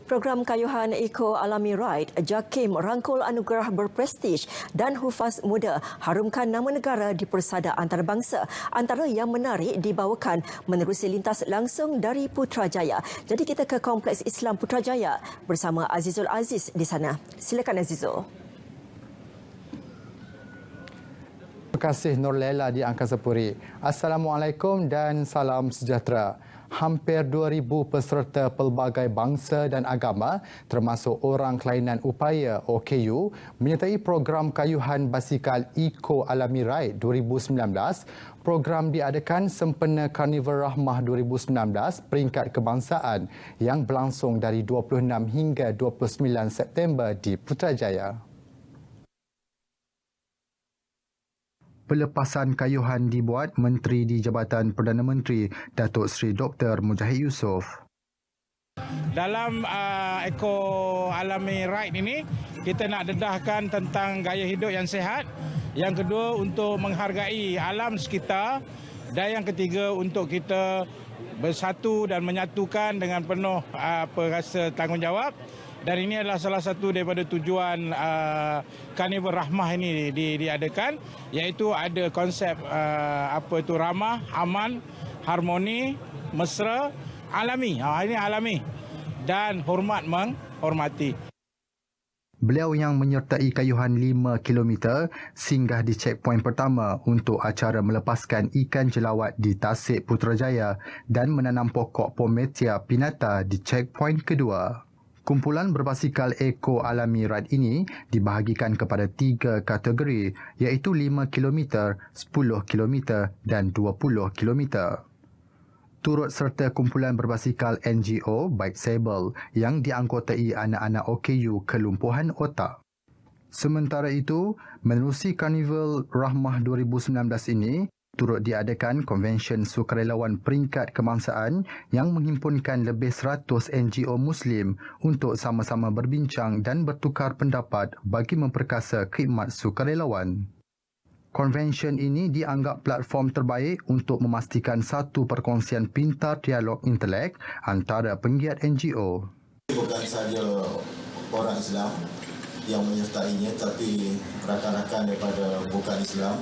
Program Kayuhan Eco Alami Ride, JAKIM rangkul anugerah berprestij dan hufaz muda harumkan nama negara di Persada Antarabangsa. Antara yang menarik dibawakan menerusi lintas langsung dari Putrajaya. Jadi kita ke Kompleks Islam Putrajaya bersama Azizul Aziz di sana. Silakan Azizul. Terima kasih Nurlela di Angkasa Puri. Assalamualaikum dan salam sejahtera. Hampir 2,000 peserta pelbagai bangsa dan agama termasuk orang kelainan upaya OKU menyertai program kayuhan basikal Eco Alami Ride 2019. Program diadakan sempena Karnival Rahmah 2019 peringkat kebangsaan yang berlangsung dari 26 hingga 29 September di Putrajaya. Pelepasan kayuhan dibuat Menteri di Jabatan Perdana Menteri Datuk Seri Dr. Mujahid Yusof. Dalam Eco Alami Ride ini, kita nak dedahkan tentang gaya hidup yang sihat. Yang kedua, untuk menghargai alam sekitar. Dan yang ketiga, untuk kita bersatu dan menyatukan dengan penuh rasa tanggungjawab. Dan ini adalah salah satu daripada tujuan Karnival Rahmah ini diadakan, iaitu ada konsep ramah, aman, harmoni, mesra, alami. Ini alami dan hormat menghormati. Beliau yang menyertai kayuhan 5 km singgah di checkpoint pertama untuk acara melepaskan ikan jelawat di Tasik Putrajaya dan menanam pokok Pometia pinnata di checkpoint kedua. Kumpulan berbasikal Eco Alami Ride ini dibahagikan kepada 3 kategori iaitu 5 km, 10 km dan 20 km. Turut serta kumpulan berbasikal NGO Bike Sable yang dianggotai anak-anak OKU kelumpuhan otak. Sementara itu, menerusi Karnival Rahmah 2019 ini, turut diadakan konvensyen sukarelawan peringkat kebangsaan yang menghimpunkan lebih 100 NGO Muslim untuk sama-sama berbincang dan bertukar pendapat bagi memperkasa khidmat sukarelawan. Konvensyen ini dianggap platform terbaik untuk memastikan satu perkongsian pintar dialog intelek antara penggiat NGO. Bukan sahaja orang Islam yang menyertainya, tapi rakan-rakan daripada bukan Islam.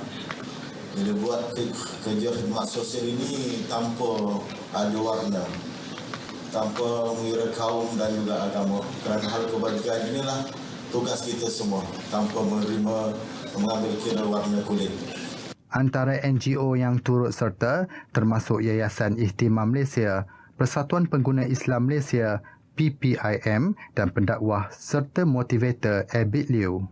Bila buat kerja khidmat sosial ini tanpa ada warna, tanpa mengira kaum dan juga agama. Kerana hal kebajikan inilah tugas kita semua, tanpa mengambil kira warna kulit. Antara NGO yang turut serta termasuk Yayasan Ihtimam Malaysia, Persatuan Pengguna Islam Malaysia, PPIM dan pendakwah serta motivator Abid Liu.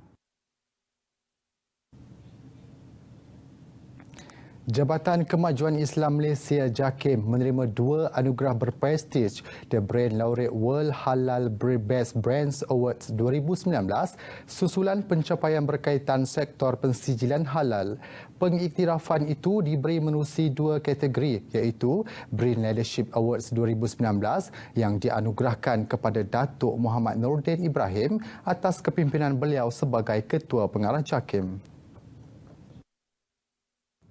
Jabatan Kemajuan Islam Malaysia JAKIM menerima 2 anugerah berprestij The Brand Laureate World Halal Best Brands Awards 2019 susulan pencapaian berkaitan sektor pensijilan halal. Pengiktirafan itu diberi menerusi 2 kategori iaitu Brand Leadership Awards 2019 yang dianugerahkan kepada Datuk Muhammad Nordin Ibrahim atas kepimpinan beliau sebagai Ketua Pengarah JAKIM.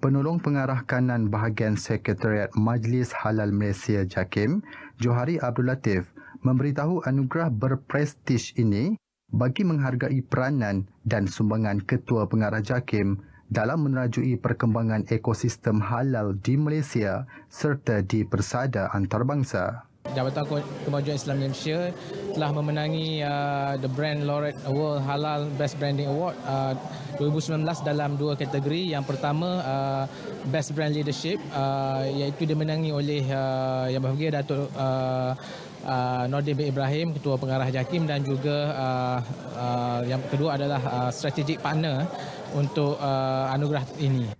Penolong Pengarah Kanan Bahagian Sekretariat Majlis Halal Malaysia JAKIM, Johari Abdul Latif, memberitahu anugerah berprestij ini bagi menghargai peranan dan sumbangan Ketua Pengarah JAKIM dalam menerajui perkembangan ekosistem halal di Malaysia serta di Persada Antarabangsa. Jabatan Kemajuan Islam Malaysia telah memenangi The Brand Laureate World Halal Best Branding Award 2019 dalam 2 kategori. Yang pertama Best Brand Leadership, iaitu dimenangi oleh Yang Berbahagia Datuk Nordin bin Ibrahim, Ketua Pengarah JAKIM, dan juga yang kedua adalah Strategic Partner untuk anugerah ini.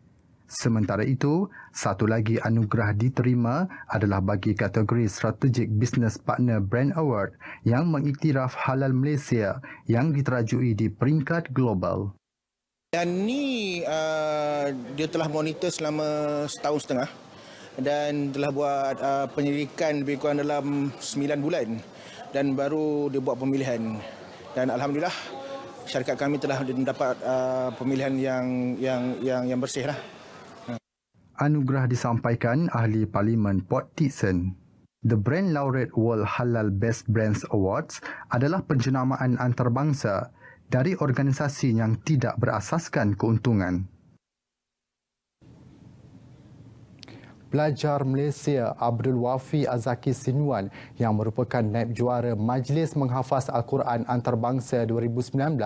Sementara itu, satu lagi anugerah diterima adalah bagi kategori Strategic Business Partner Brand Award yang mengiktiraf halal Malaysia yang diterajui di peringkat global. Dan ni dia telah monitor selama 1.5 tahun dan telah buat penyelidikan lebih kurang dalam 9 bulan dan baru dia buat pemilihan. Dan alhamdulillah syarikat kami telah mendapat pemilihan yang bersih lah. Anugerah disampaikan Ahli Parlimen Port Dickson. The Brand Laureate World Halal Best Brands Awards adalah penjenamaan antarabangsa dari organisasi yang tidak berasaskan keuntungan. Pelajar Malaysia Abdul Wafi Azaki Sinuan yang merupakan naib juara Majlis Menghafaz Al-Quran Antarabangsa 2019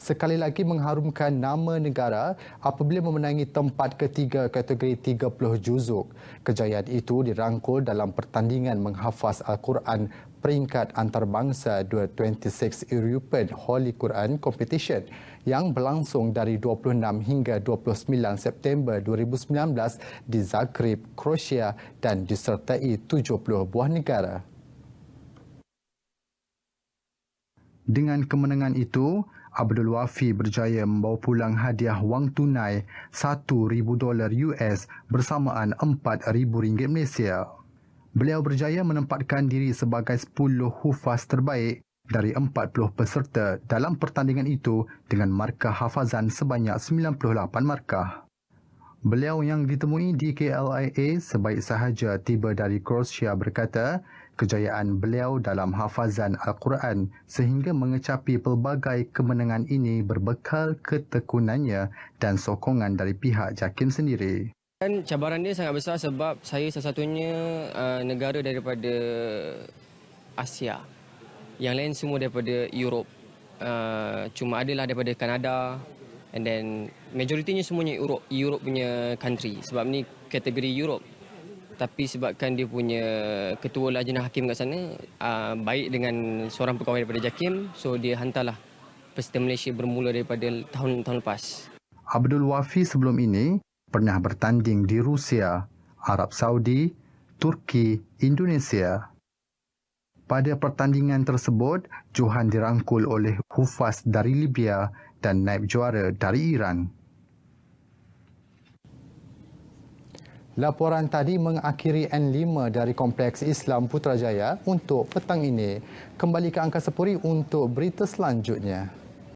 sekali lagi mengharumkan nama negara apabila memenangi tempat ketiga kategori 30 juzuk. Kejayaan itu dirangkul dalam pertandingan menghafaz Al-Quran peringkat antarabangsa 26 European Holy Quran Competition yang berlangsung dari 26 hingga 29 September 2019 di Zagreb, Croatia dan disertai 70 buah negara. Dengan kemenangan itu, Abdul Wafi berjaya membawa pulang hadiah wang tunai $1,000 US bersamaan RM4,000 Malaysia. Beliau berjaya menempatkan diri sebagai 10 hufaz terbaik dari 40 peserta dalam pertandingan itu dengan markah hafazan sebanyak 98 markah. Beliau yang ditemui di KLIA sebaik sahaja tiba dari Croatia berkata, kejayaan beliau dalam hafazan Al-Quran sehingga mengecapi pelbagai kemenangan ini berbekal ketekunannya dan sokongan dari pihak JAKIM sendiri. Cabaran dia sangat besar sebab saya satu-satunya negara daripada Asia. Yang lain semua daripada Europe. Cuma adalah daripada Kanada and then majoritinya semuanya Europe punya country sebab ni kategori Europe. Tapi sebabkan dia punya ketua lajnah hakim kat sana baik dengan seorang pegawai daripada JAKIM, so dia hantarlah peserta Malaysia bermula daripada tahun lepas. Abdul Wafi sebelum ini pernah bertanding di Rusia, Arab Saudi, Turki, Indonesia. Pada pertandingan tersebut, Johan dirangkul oleh hufaz dari Libya dan naib juara dari Iran. Laporan tadi mengakhiri N5 dari Kompleks Islam Putrajaya untuk petang ini. Kembali ke Angkasa Puri untuk berita selanjutnya.